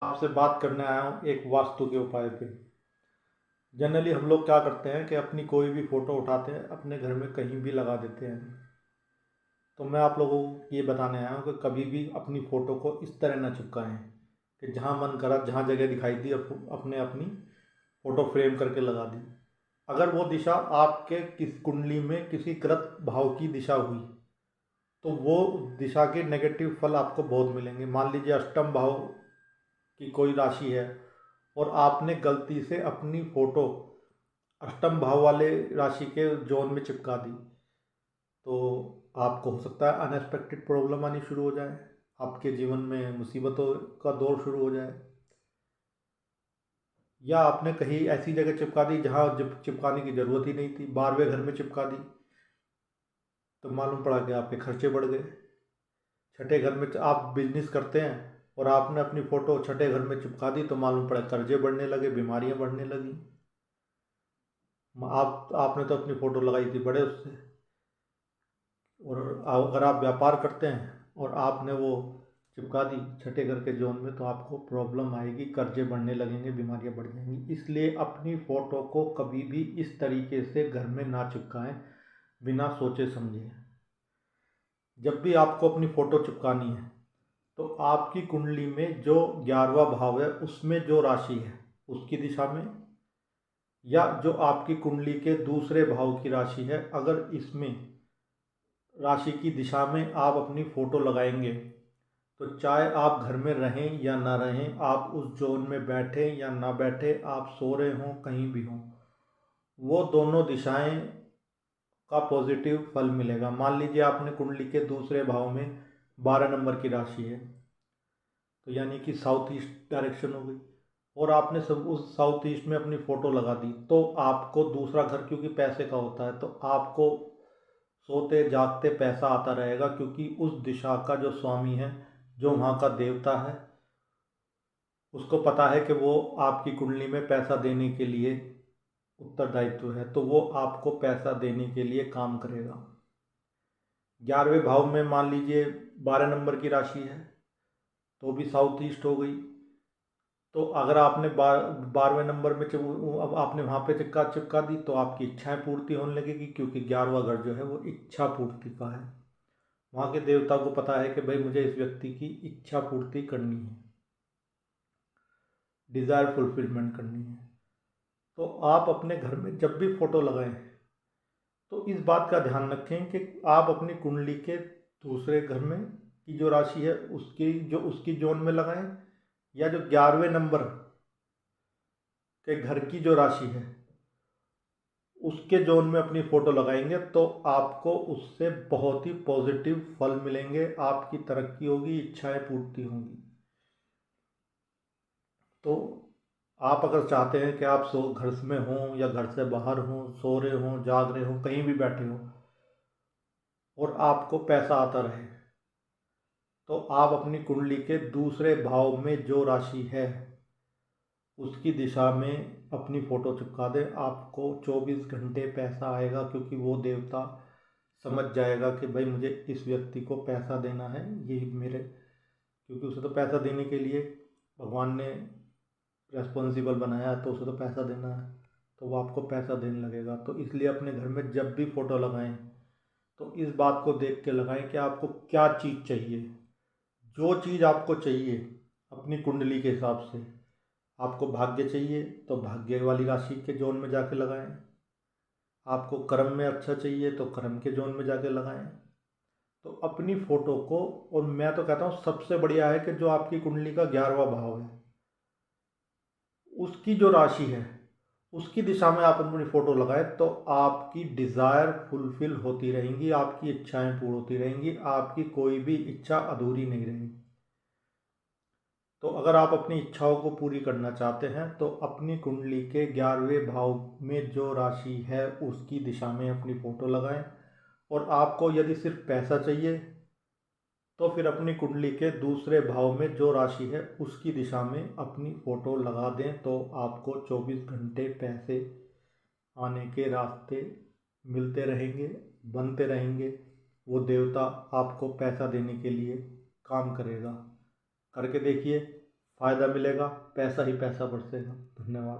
आपसे बात करने आया हूँ एक वास्तु के उपाय पे। जनरली हम लोग क्या करते हैं कि अपनी कोई भी फ़ोटो उठाते हैं, अपने घर में कहीं भी लगा देते हैं। तो मैं आप लोगों को ये बताने आया हूँ कि कभी भी अपनी फ़ोटो को इस तरह ना चिपकाएं कि जहाँ मन करा, जहाँ जगह दिखाई दी अपने अपनी फ़ोटो फ्रेम करके लगा दी। अगर वो दिशा आपके किस कुंडली में किसी गलत भाव की दिशा हुई, तो वो दिशा के नेगेटिव फल आपको बहुत मिलेंगे। मान लीजिए अष्टम भाव की कोई राशि है और आपने गलती से अपनी फ़ोटो अष्टम भाव वाले राशि के जोन में चिपका दी, तो आपको हो सकता है अनएक्सपेक्टेड प्रॉब्लम आनी शुरू हो जाए, आपके जीवन में मुसीबतों का दौर शुरू हो जाए। या आपने कहीं ऐसी जगह चिपका दी जहाँ चिपकाने की ज़रूरत ही नहीं थी, 12वें घर में चिपका दी, तो मालूम पड़ा कि आपके खर्चे बढ़ गए। छठे घर में आप बिजनेस करते हैं और आपने अपनी फ़ोटो छठे घर में चिपका दी, तो मालूम पड़ा कर्जे बढ़ने लगे, बीमारियां बढ़ने लगी। आपने तो अपनी फ़ोटो लगाई थी बड़े उससे। और अगर आप व्यापार करते हैं और आपने वो चिपका दी छठे घर के जोन में, तो आपको प्रॉब्लम आएगी, कर्जे बढ़ने लगेंगे, बीमारियां बढ़ जाएंगी। इसलिए अपनी फ़ोटो को कभी भी इस तरीके से घर में ना चिपकाएं बिना सोचे समझे। जब भी आपको अपनी फ़ोटो चिपकानी है, तो आपकी कुंडली में जो 11वां भाव है उसमें जो राशि है उसकी दिशा में, या जो आपकी कुंडली के दूसरे भाव की राशि है, अगर इसमें राशि की दिशा में आप अपनी फ़ोटो लगाएंगे, तो चाहे आप घर में रहें या ना रहें, आप उस जोन में बैठे या ना बैठे, आप सो रहे हों कहीं भी हों, वो दोनों दिशाएं का पॉजिटिव फल मिलेगा। मान लीजिए आपने कुंडली के दूसरे भाव में 12 नंबर की राशि है, तो यानी कि साउथ ईस्ट डायरेक्शन हो गई, और आपने सब उस साउथ ईस्ट में अपनी फ़ोटो लगा दी, तो आपको दूसरा घर क्योंकि पैसे का होता है, तो आपको सोते जागते पैसा आता रहेगा, क्योंकि उस दिशा का जो स्वामी है, जो वहाँ का देवता है, उसको पता है कि वो आपकी कुंडली में पैसा देने के लिए उत्तरदायित्व है, तो वो आपको पैसा देने के लिए काम करेगा। 11वें भाव में मान लीजिए 12 नंबर की राशि है, तो भी साउथ ईस्ट हो गई। तो अगर आपने 12वें नंबर में अब आपने वहाँ पे चिपका दी, तो आपकी इच्छाएं पूर्ति होने लगेगी, क्योंकि 11वां घर जो है वो इच्छा पूर्ति का है। वहाँ के देवता को पता है कि भाई मुझे इस व्यक्ति की इच्छा पूर्ति करनी है, डिज़ायर फुलफिलमेंट करनी है। तो आप अपने घर में जब भी फ़ोटो लगाएं, तो इस बात का ध्यान रखें कि आप अपनी कुंडली के दूसरे घर में की जो राशि है उसकी जोन में लगाएं, या जो 11वें नंबर के घर की जो राशि है उसके जोन में अपनी फ़ोटो लगाएंगे, तो आपको उससे बहुत ही पॉजिटिव फल मिलेंगे, आपकी तरक्की होगी, इच्छाएं पूर्ति होंगी। तो आप अगर चाहते हैं कि आप घर में हों या घर से बाहर हों, सो रहे हों, जाग रहे हों, कहीं भी बैठे हों, और आपको पैसा आता रहे, तो आप अपनी कुंडली के दूसरे भाव में जो राशि है उसकी दिशा में अपनी फ़ोटो चिपका दें। आपको 24 घंटे पैसा आएगा, क्योंकि वो देवता समझ जाएगा कि भाई मुझे इस व्यक्ति को पैसा देना है, ये मेरे, क्योंकि उसे तो पैसा देने के लिए भगवान ने रेस्पॉन्सिबल बनाया है, तो उसे तो पैसा देना है, तो वो आपको पैसा देने लगेगा। तो इसलिए अपने घर में जब भी फ़ोटो लगाएं, तो इस बात को देख के लगाएं कि आपको क्या चीज़ चाहिए। जो चीज़ आपको चाहिए अपनी कुंडली के हिसाब से, आपको भाग्य चाहिए तो भाग्य वाली राशि के जोन में जाके लगाएं, आपको कर्म में अच्छा चाहिए तो कर्म के जोन में जाके लगाएं। तो अपनी फ़ोटो को, और मैं तो कहता हूँ सबसे बढ़िया है कि जो आपकी कुंडली का 11वां भाव है उसकी जो राशि है उसकी दिशा में आप अपनी फ़ोटो लगाए, तो आपकी डिज़ायर फुलफ़िल होती रहेंगी, आपकी इच्छाएं पूर्ण होती रहेंगी, आपकी कोई भी इच्छा अधूरी नहीं रहेगी। तो अगर आप अपनी इच्छाओं को पूरी करना चाहते हैं, तो अपनी कुंडली के 11वें भाव में जो राशि है उसकी दिशा में अपनी फ़ोटो लगाएं। और आपको यदि सिर्फ पैसा चाहिए, तो फिर अपनी कुंडली के दूसरे भाव में जो राशि है उसकी दिशा में अपनी फ़ोटो लगा दें, तो आपको 24 घंटे पैसे आने के रास्ते मिलते रहेंगे, बनते रहेंगे। वो देवता आपको पैसा देने के लिए काम करेगा। करके देखिए, फ़ायदा मिलेगा, पैसा ही पैसा बरसेगा। धन्यवाद।